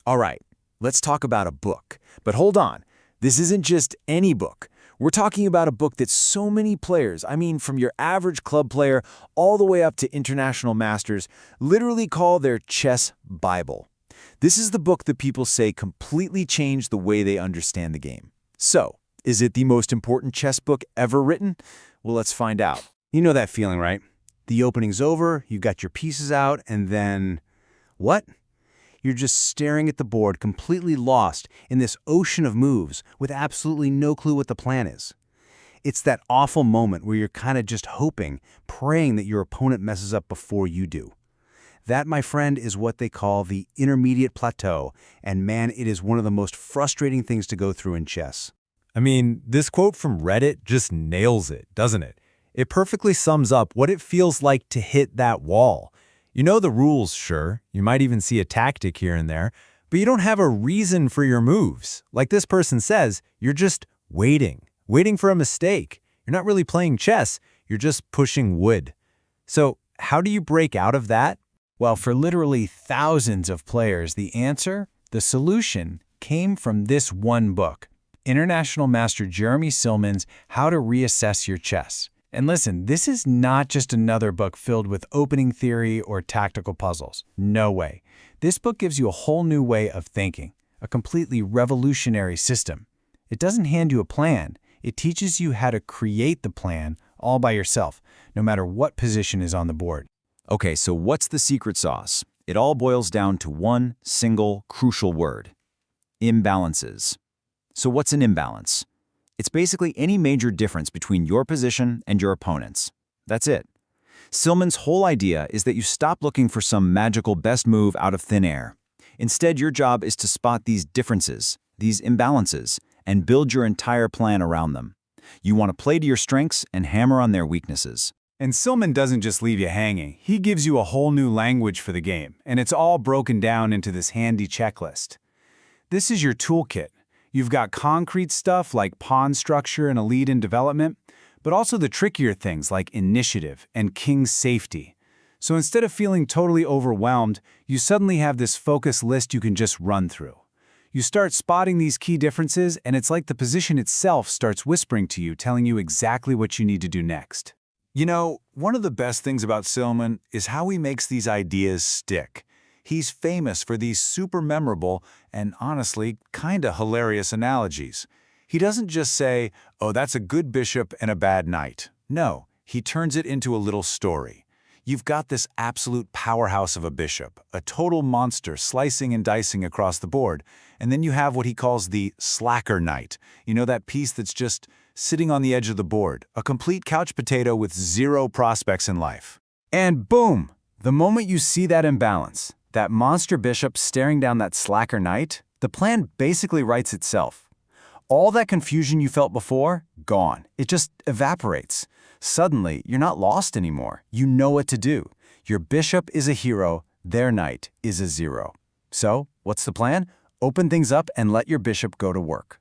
All right, let's talk about a book. But hold on, this isn't just any book. We're talking about a book that so many players, I mean from your average club player all the way up to international masters, literally call their chess Bible. This is the book that people say completely changed the way they understand the game. So, is it the most important chess book ever written? Well, let's find out. You know that feeling, right? The opening's over, you've got your pieces out, and then... what? You're just staring at the board, completely lost in this ocean of moves with absolutely no clue what the plan is. It's that awful moment where you're kind of just hoping, praying that your opponent messes up before you do. That, my friend, is what they call the intermediate plateau, and man, it is one of the most frustrating things to go through in chess. I mean, this quote from Reddit just nails it, doesn't it? It perfectly sums up what it feels like to hit that wall. You know the rules, sure. You might even see a tactic here and there, but you don't have a reason for your moves. Like this person says, you're just waiting for a mistake. You're not really playing chess, you're just pushing wood. So how do you break out of that? Well, for literally thousands of players, the solution, came from this one book, International Master Jeremy Silman's How to Reassess Your Chess. And listen, this is not just another book filled with opening theory or tactical puzzles. No way. This book gives you a whole new way of thinking, a completely revolutionary system. It doesn't hand you a plan. It teaches you how to create the plan all by yourself, no matter what position is on the board. Okay, so what's the secret sauce? It all boils down to one single crucial word: imbalances. So what's an imbalance? It's basically any major difference between your position and your opponent's. That's it. Silman's whole idea is that you stop looking for some magical best move out of thin air. Instead, your job is to spot these differences, these imbalances, and build your entire plan around them. You want to play to your strengths and hammer on their weaknesses. And Silman doesn't just leave you hanging. He gives you a whole new language for the game, and it's all broken down into this handy checklist. This is your toolkit. You've got concrete stuff like pawn structure and a lead in development, but also the trickier things like initiative and king's safety. So instead of feeling totally overwhelmed, you suddenly have this focus list you can just run through. You start spotting these key differences, and it's like the position itself starts whispering to you, telling you exactly what you need to do next. You know, one of the best things about Silman is how he makes these ideas stick. He's famous for these super memorable and honestly kinda hilarious analogies. He doesn't just say, oh, that's a good bishop and a bad knight. No, he turns it into a little story. You've got this absolute powerhouse of a bishop, a total monster slicing and dicing across the board, and then you have what he calls the slacker knight. You know, that piece that's just sitting on the edge of the board, a complete couch potato with zero prospects in life. And boom! The moment you see that imbalance, that monster bishop staring down that slacker knight, the plan basically writes itself. All that confusion you felt before, gone. It just evaporates. Suddenly, you're not lost anymore. You know what to do. Your bishop is a hero, their knight is a zero. So, what's the plan? Open things up and let your bishop go to work.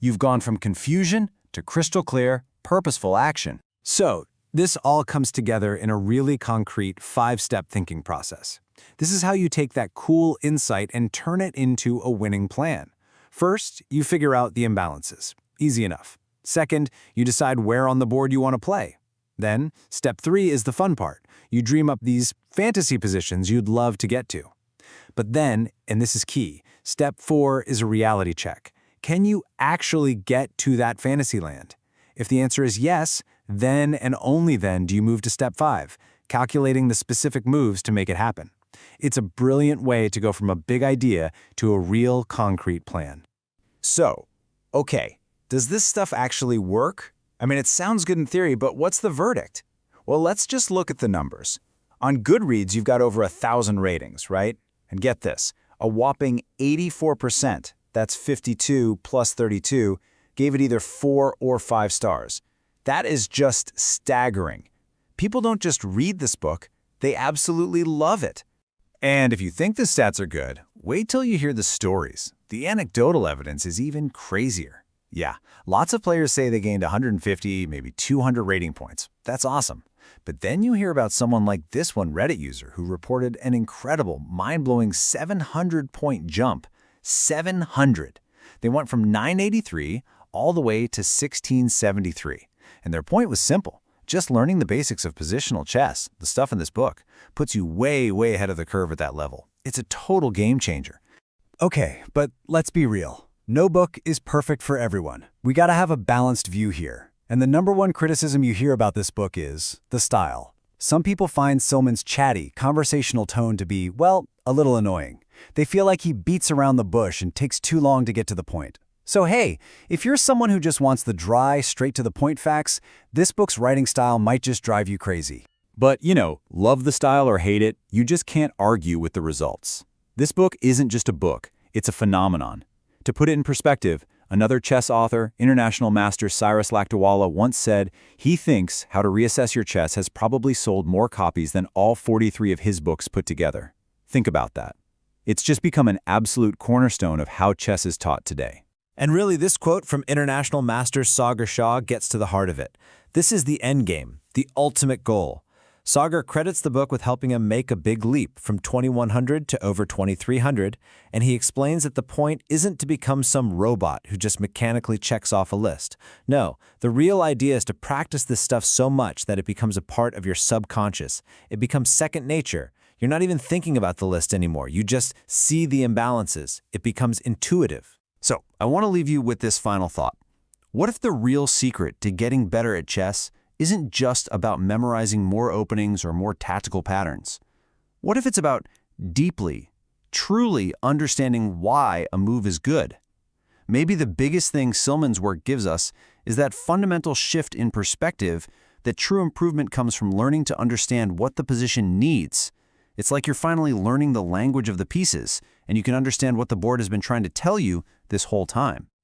You've gone from confusion to crystal clear, purposeful action. So, this all comes together in a really concrete 5-step thinking process. This is how you take that cool insight and turn it into a winning plan. First, you figure out the imbalances. Easy enough. Second, you decide where on the board you want to play. Then, step 3 is the fun part. You dream up these fantasy positions you'd love to get to. But then, and this is key, step 4 is a reality check. Can you actually get to that fantasy land? If the answer is yes, then and only then do you move to step 5, calculating the specific moves to make it happen. It's a brilliant way to go from a big idea to a real concrete plan. So, okay, does this stuff actually work? I mean, it sounds good in theory, but what's the verdict? Well, let's just look at the numbers. On Goodreads, you've got over 1,000 ratings, right? And get this, a whopping 84%, that's 52 plus 32, gave it either 4 or 5 stars. That is just staggering. People don't just read this book, they absolutely love it. And if you think the stats are good, wait till you hear the stories. The anecdotal evidence is even crazier. Yeah, lots of players say they gained 150, maybe 200 rating points. That's awesome. But then you hear about someone like this one Reddit user who reported an incredible, mind-blowing 700-point jump. 700. They went from 983 all the way to 1673. And their point was simple. Just learning the basics of positional chess, the stuff in this book, puts you way, way ahead of the curve at that level. It's a total game changer. Okay, but let's be real. No book is perfect for everyone. We gotta have a balanced view here. And the number one criticism you hear about this book is the style. Some people find Silman's chatty, conversational tone to be, well, a little annoying. They feel like he beats around the bush and takes too long to get to the point. So hey, if you're someone who just wants the dry, straight-to-the-point facts, this book's writing style might just drive you crazy. But, love the style or hate it, you just can't argue with the results. This book isn't just a book, it's a phenomenon. To put it in perspective, another chess author, international master Cyrus Lakdawala, once said he thinks How to Reassess Your Chess has probably sold more copies than all 43 of his books put together. Think about that. It's just become an absolute cornerstone of how chess is taught today. And really, this quote from international master Sagar Shah gets to the heart of it. This is the end game, the ultimate goal. Sagar credits the book with helping him make a big leap from 2100 to over 2300, and he explains that the point isn't to become some robot who just mechanically checks off a list. No, the real idea is to practice this stuff so much that it becomes a part of your subconscious. It becomes second nature. You're not even thinking about the list anymore. You just see the imbalances. It becomes intuitive. So, I want to leave you with this final thought. What if the real secret to getting better at chess isn't just about memorizing more openings or more tactical patterns? What if it's about deeply, truly understanding why a move is good? Maybe the biggest thing Silman's work gives us is that fundamental shift in perspective, that true improvement comes from learning to understand what the position needs. It's like you're finally learning the language of the pieces, and you can understand what the board has been trying to tell you this whole time.